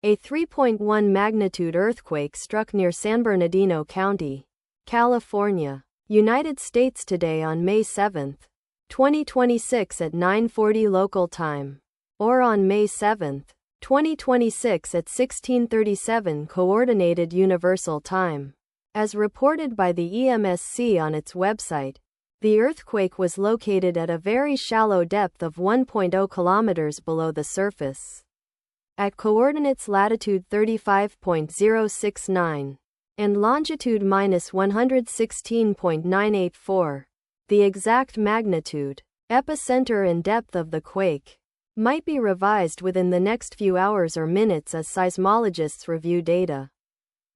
A 3.1 magnitude earthquake struck near San Bernardino County, California, United States today on May 7, 2026 at 9:40 local time, or on May 7, 2026 at 16:37 Coordinated Universal Time. As reported by the EMSC on its website, the earthquake was located at a very shallow depth of 1.0 kilometers below the surface, at coordinates latitude 35.069 and longitude -116.984. The exact magnitude, epicenter and depth of the quake might be revised within the next few hours or minutes as seismologists review data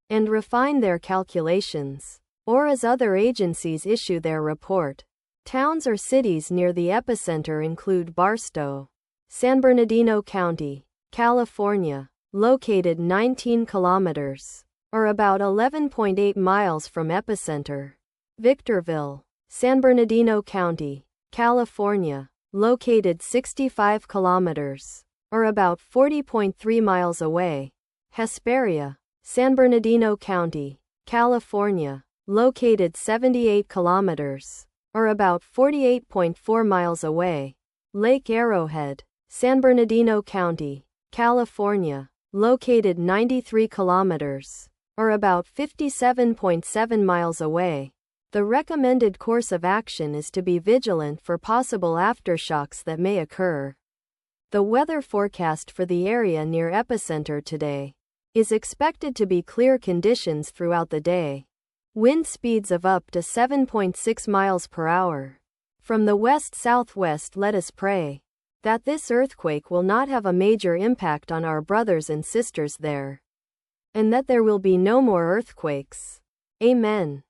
and refine their calculations, or as other agencies issue their report. Towns or cities near the epicenter include Barstow, San Bernardino County, California, located 19 kilometers, or about 11.8 miles from epicenter. Victorville, San Bernardino County, California, located 65 kilometers, or about 40.3 miles away. Hesperia, San Bernardino County, California, located 78 kilometers, or about 48.4 miles away. Lake Arrowhead, San Bernardino County, California, located 93 kilometers, or about 57.7 miles away. The recommended course of action is to be vigilant for possible aftershocks that may occur. The weather forecast for the area near epicenter today is expected to be clear conditions throughout the day. Wind speeds of up to 7.6 miles per hour. From the west-southwest, let us pray that this earthquake will not have a major impact on our brothers and sisters there, and that there will be no more earthquakes. Amen.